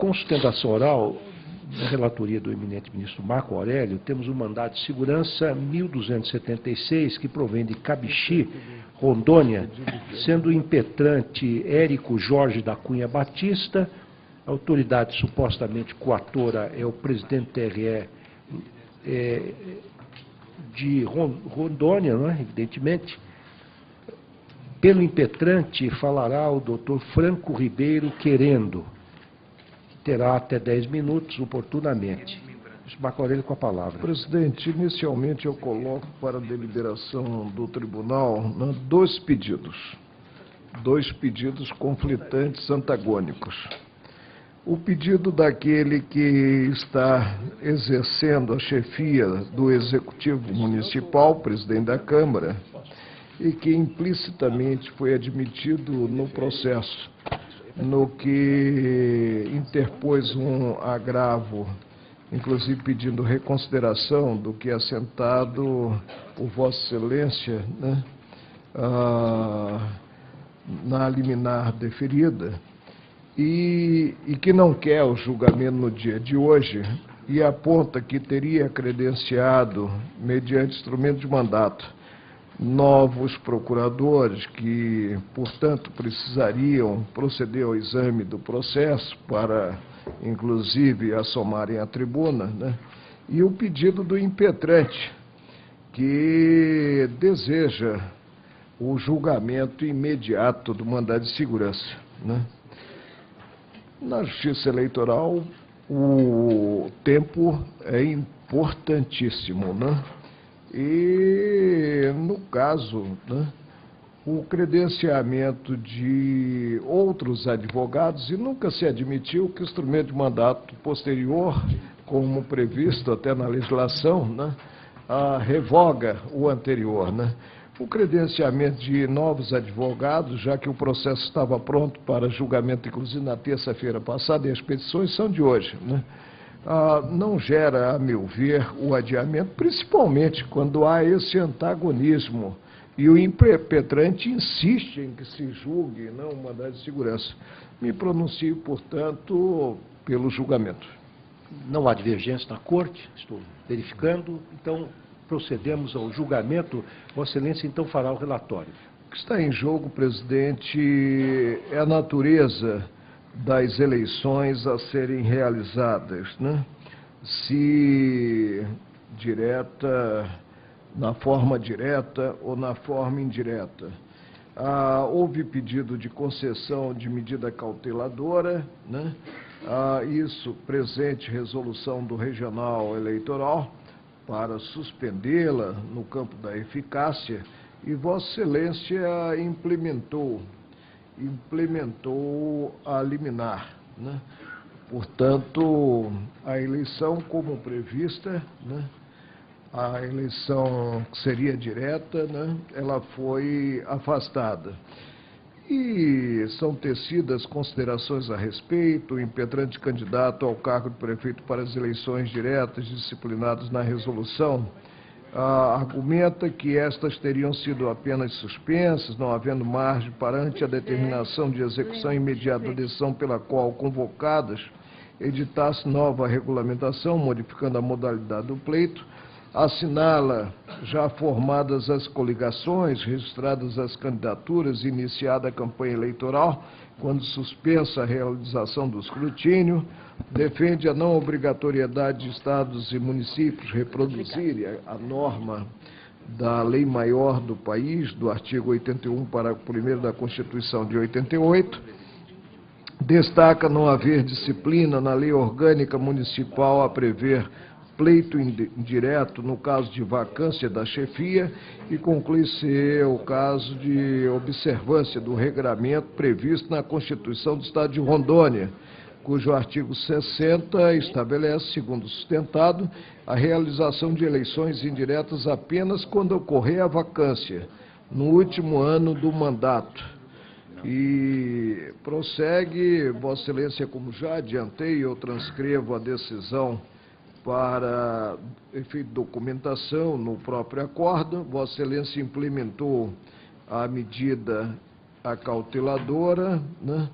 com sustentação oral, na relatoria do eminente ministro Marco Aurélio, temos o mandado de segurança 1276, que provém de Cabixi, Rondônia, sendo o impetrante Érico Jorge da Cunha Batista. A autoridade supostamente coatora é o presidente TRE de Rondônia, não é? Evidentemente. Pelo impetrante falará o doutor Franco Ribeiro Querendo, que terá até 10 minutos, oportunamente. Ministro Marco Aurélio, com a palavra. Presidente, inicialmente eu coloco para a deliberação do tribunal dois pedidos conflitantes, antagônicos. O pedido daquele que está exercendo a chefia do Executivo Municipal, presidente da Câmara, e que implicitamente foi admitido no processo, no que interpôs um agravo, inclusive pedindo reconsideração do que é assentado por Vossa Excelência, né, na liminar deferida, e que não quer o julgamento no dia de hoje, e aponta que teria credenciado, mediante instrumento de mandato, novos procuradores que, portanto, precisariam proceder ao exame do processo para, inclusive, assomarem à tribuna, né? E o pedido do impetrante, que deseja o julgamento imediato do mandado de segurança, né? Na Justiça Eleitoral, o tempo é importantíssimo, né? E, no caso, né, o credenciamento de outros advogados, e nunca se admitiu que o instrumento de mandato posterior, como previsto até na legislação, né, revoga o anterior, né? O credenciamento de novos advogados, já que o processo estava pronto para julgamento, inclusive na terça-feira passada, e as petições são de hoje, né? Não gera, a meu ver, o adiamento, principalmente quando há esse antagonismo e o impetrante insiste em que se julgue, não o mandado de segurança. Me pronuncio, portanto, pelo julgamento. Não há divergência na Corte, estou verificando, então procedemos ao julgamento. Vossa Excelência, então, fará o relatório. O que está em jogo, presidente, é a natureza das eleições a serem realizadas, né? Se direta, na forma direta ou na forma indireta. Houve pedido de concessão de medida cauteladora, né? Isso, presente resolução do Regional Eleitoral, para suspendê-la no campo da eficácia, e Vossa Excelência implementou a liminar, né? Portanto, a eleição como prevista, né, a eleição que seria direta, né, ela foi afastada. E são tecidas considerações a respeito. O impetrante candidato ao cargo de prefeito para as eleições diretas disciplinadas na resolução argumenta que estas teriam sido apenas suspensas, não havendo margem para, ante a determinação de execução imediata da decisão pela qual convocadas, editasse nova regulamentação, modificando a modalidade do pleito. Assinala já formadas as coligações, registradas as candidaturas, iniciada a campanha eleitoral, quando suspensa a realização do escrutínio. Defende a não obrigatoriedade de estados e municípios reproduzirem a norma da lei maior do país, do artigo 81, parágrafo 1º da Constituição de 88. Destaca não haver disciplina na lei orgânica municipal a prever pleito indireto no caso de vacância da chefia, e conclui ser o caso de observância do regramento previsto na Constituição do Estado de Rondônia, cujo artigo 60 estabelece, segundo sustentado, a realização de eleições indiretas apenas quando ocorrer a vacância, no último ano do mandato. E prossegue, Vossa Excelência, como já adiantei, eu transcrevo a decisão para efeito de documentação no próprio acordo. Vossa Excelência implementou a medida acauteladora, né,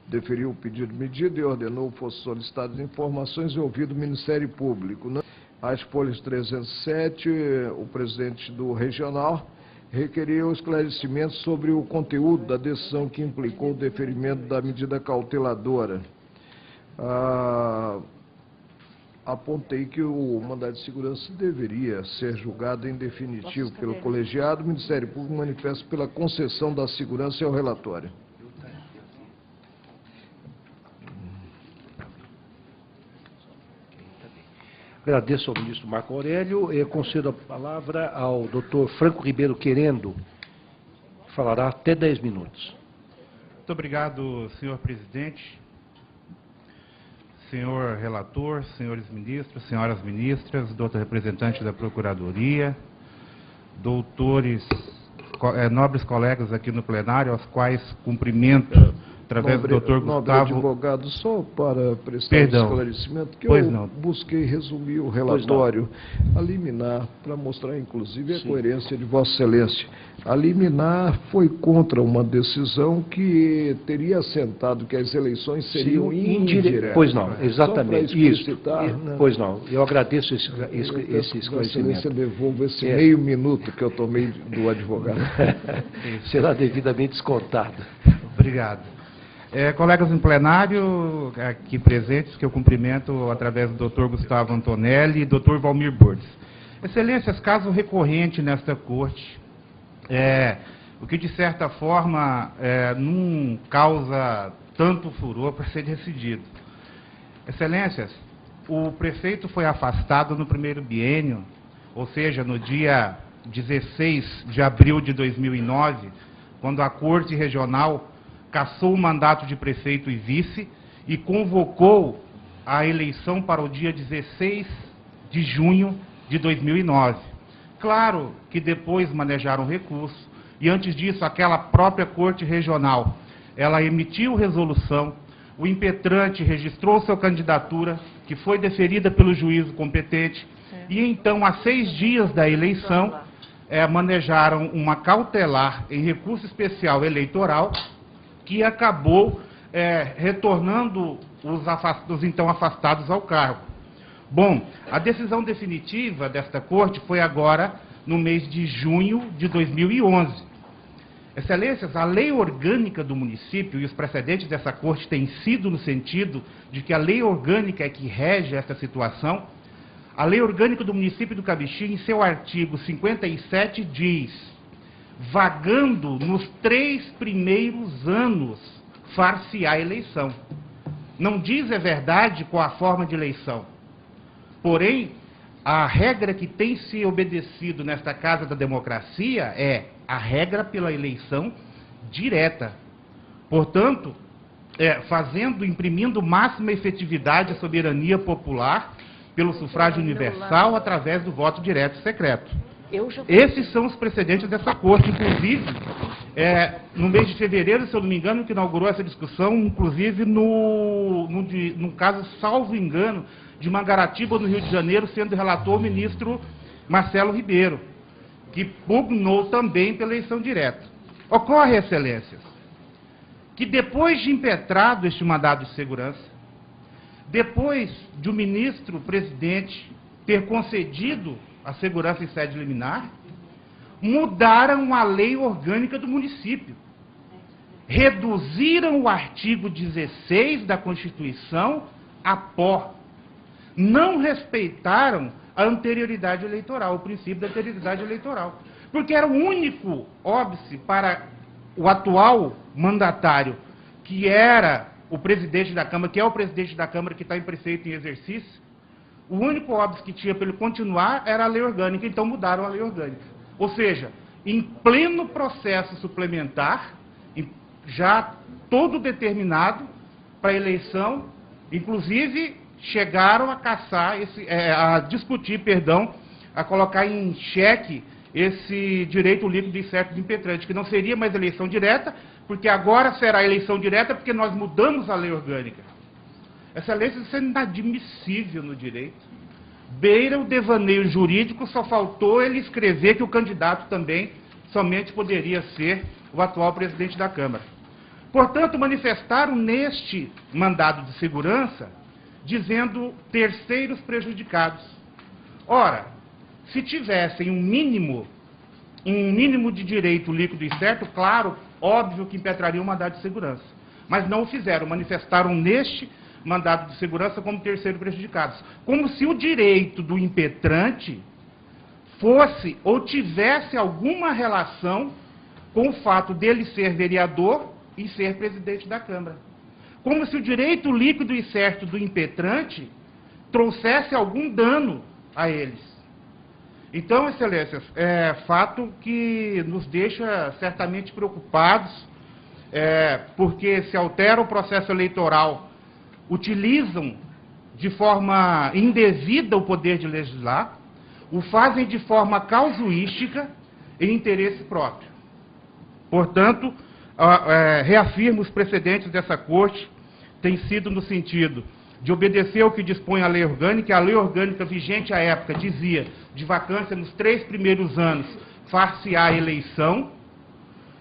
deferiu o pedido de medida e ordenou que fossem solicitadas informações e ouvido o Ministério Público, né? Às folhas 307, o presidente do regional requeriu esclarecimentos sobre o conteúdo da decisão que implicou o deferimento da medida cauteladora. Apontei que o mandado de segurança deveria ser julgado em definitivo pelo colegiado. O Ministério Público manifesta pela concessão da segurança ao relatório. Agradeço ao ministro Marco Aurélio e concedo a palavra ao doutor Franco Ribeiro Querendo, que falará até 10 minutos. Muito obrigado, senhor presidente, senhor relator, senhores ministros, senhoras ministras, doutor representante da Procuradoria, doutores, nobres colegas aqui no plenário, aos quais cumprimento através do doutor Gustavo... advogado, só para prestar esclarecimento, que eu busquei resumir o relatório, a liminar, para mostrar, inclusive, a coerência de Vossa Excelência. A liminar foi contra uma decisão que teria assentado que as eleições seriam indiretas. Pois não, exatamente, isso. Né? Pois não, eu agradeço esse esclarecimento. Vossa Excelência devolva esse meio minuto que eu tomei do advogado. Será devidamente descontado. Obrigado. Colegas em plenário, aqui presentes, que eu cumprimento através do doutor Gustavo Antonelli e doutor Valmir Borges. Excelências, caso recorrente nesta corte, o que de certa forma não causa tanto furor para ser decidido. Excelências, o prefeito foi afastado no primeiro biênio, ou seja, no dia 16 de abril de 2009, quando a Corte Regional cassou o mandato de prefeito e vice e convocou a eleição para o dia 16 de junho de 2009. Claro que depois manejaram recurso e antes disso aquela própria Corte Regional, ela emitiu resolução, o impetrante registrou sua candidatura, que foi deferida pelo juízo competente, e então, a 6 dias da eleição, manejaram uma cautelar em recurso especial eleitoral, que acabou retornando os então afastados ao cargo. Bom, a decisão definitiva desta Corte foi agora no mês de junho de 2011. Excelências, a lei orgânica do município e os precedentes dessa Corte têm sido no sentido de que a lei orgânica é que rege essa situação. A lei orgânica do município do Cabixi, em seu artigo 57, diz: vagando nos 3 primeiros anos, far-se-á a eleição. Não diz, é verdade, qual a forma de eleição. Porém, a regra que tem se obedecido nesta Casa da Democracia é a regra pela eleição direta. Portanto, imprimindo máxima efetividade à soberania popular pelo sufrágio universal através do voto direto e secreto. Esses são os precedentes dessa Corte, inclusive, no mês de fevereiro, se eu não me engano, que inaugurou essa discussão, inclusive num caso, salvo engano, de Mangaratiba, no Rio de Janeiro, sendo relator o ministro Marcelo Ribeiro, que pugnou também pela eleição direta. Ocorre, excelências, que depois de impetrado este mandado de segurança, depois de o ministro-presidente ter concedido a segurança em sede liminar, mudaram a lei orgânica do município. Reduziram o artigo 16 da Constituição a pó. Não respeitaram a anterioridade eleitoral, o princípio da anterioridade eleitoral. Porque era o único óbice para o atual mandatário, que era o presidente da Câmara, que é o presidente da Câmara que está em prefeito em exercício. O único óbice que tinha para ele continuar era a lei orgânica, então mudaram a lei orgânica. Ou seja, em pleno processo suplementar, já todo determinado para a eleição, inclusive chegaram a caçar, a colocar em xeque esse direito líquido e certo de impetrante, que não seria mais eleição direta, porque agora será eleição direta porque nós mudamos a lei orgânica. Excelência, isso é inadmissível no direito. Beira o devaneio jurídico, só faltou ele escrever que o candidato também somente poderia ser o atual presidente da Câmara. Portanto, manifestaram neste mandado de segurança, dizendo terceiros prejudicados. Ora, se tivessem um mínimo de direito líquido e certo, claro, óbvio que impetrariam o mandado de segurança. Mas não o fizeram, manifestaram neste mandado de segurança como terceiros prejudicados. Como se o direito do impetrante fosse ou tivesse alguma relação com o fato dele ser vereador e ser presidente da Câmara. Como se o direito líquido e certo do impetrante trouxesse algum dano a eles. Então, excelências, é fato que nos deixa certamente preocupados, porque se altera o processo eleitoral, utilizam de forma indevida o poder de legislar, o fazem de forma casuística em interesse próprio. Portanto, reafirmo os precedentes dessa Corte, tem sido no sentido de obedecer ao que dispõe a lei orgânica. A lei orgânica vigente à época dizia de vacância nos 3 primeiros anos far-se-á eleição,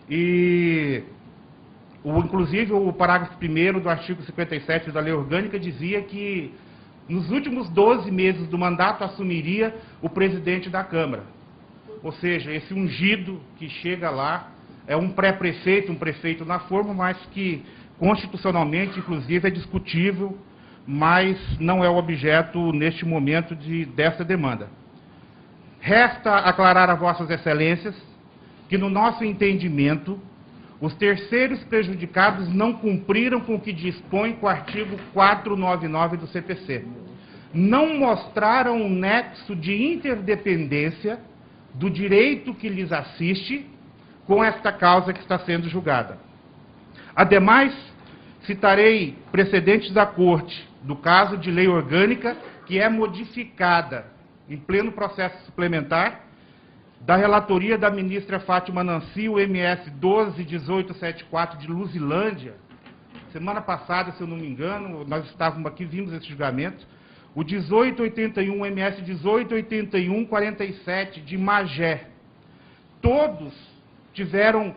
e inclusive o parágrafo 1º do artigo 57 da lei orgânica dizia que nos últimos 12 meses do mandato assumiria o presidente da Câmara. Ou seja, esse ungido que chega lá é um pré-prefeito, um prefeito na forma, mas que constitucionalmente, inclusive, é discutível, mas não é o objeto, neste momento, dessa demanda. Resta aclarar a vossas excelências que, no nosso entendimento, os terceiros prejudicados não cumpriram com o que dispõe o artigo 499 do CPC. Não mostraram um nexo de interdependência do direito que lhes assiste com esta causa que está sendo julgada. Ademais, citarei precedentes da Corte, do caso de lei orgânica, que é modificada em pleno processo suplementar, da relatoria da ministra Fátima Nancy, o MS 12.1874 de Luzilândia. Semana passada, se eu não me engano, nós estávamos aqui, vimos esse julgamento. O 1881, o MS 1881-47 de Magé. Todos tiveram,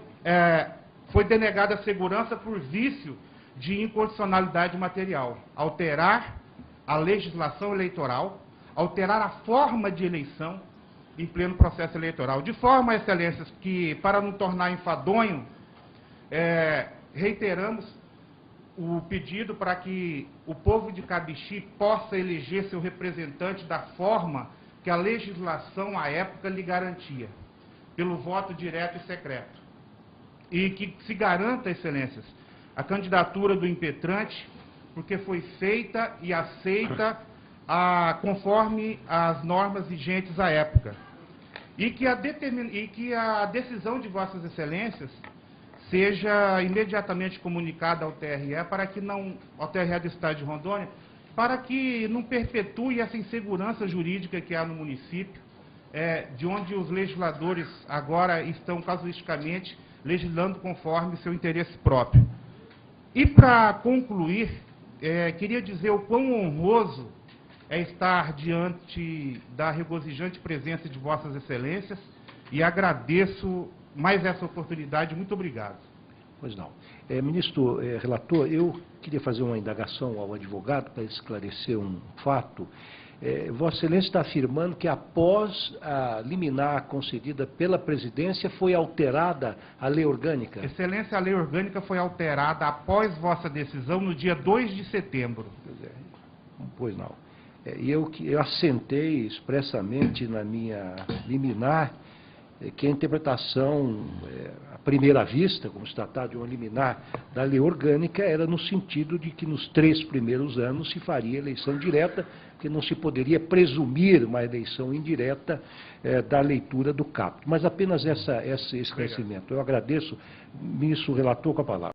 foi denegada a segurança por vício de inconstitucionalidade material. Alterar a legislação eleitoral, alterar a forma de eleição em pleno processo eleitoral. De forma, excelências, que, para não tornar enfadonho, reiteramos o pedido para que o povo de Cabixi possa eleger seu representante da forma que a legislação, à época, lhe garantia, pelo voto direto e secreto. E que se garanta, excelências, a candidatura do impetrante, porque foi feita e aceita conforme as normas vigentes à época. E que a decisão de vossas excelências seja imediatamente comunicada ao TRE, ao TRE do Estado de Rondônia, para que não perpetue essa insegurança jurídica que há no município, de onde os legisladores agora estão casuisticamente legislando conforme seu interesse próprio. E, para concluir, queria dizer o quão honroso é estar diante da regozijante presença de vossas excelências e agradeço mais essa oportunidade. Muito obrigado. Pois não. Ministro relator, eu queria fazer uma indagação ao advogado para esclarecer um fato. Vossa Excelência está afirmando que após a liminar concedida pela presidência foi alterada a lei orgânica? Excelência, a lei orgânica foi alterada após vossa decisão no dia 2 de setembro. Pois não. E eu assentei expressamente na minha liminar que a interpretação, à primeira vista, como se tratar de uma liminar da lei orgânica, era no sentido de que nos 3 primeiros anos se faria eleição direta, que não se poderia presumir uma eleição indireta da leitura do caput. Mas apenas esse esclarecimento. Eu agradeço, ministro relator, com a palavra.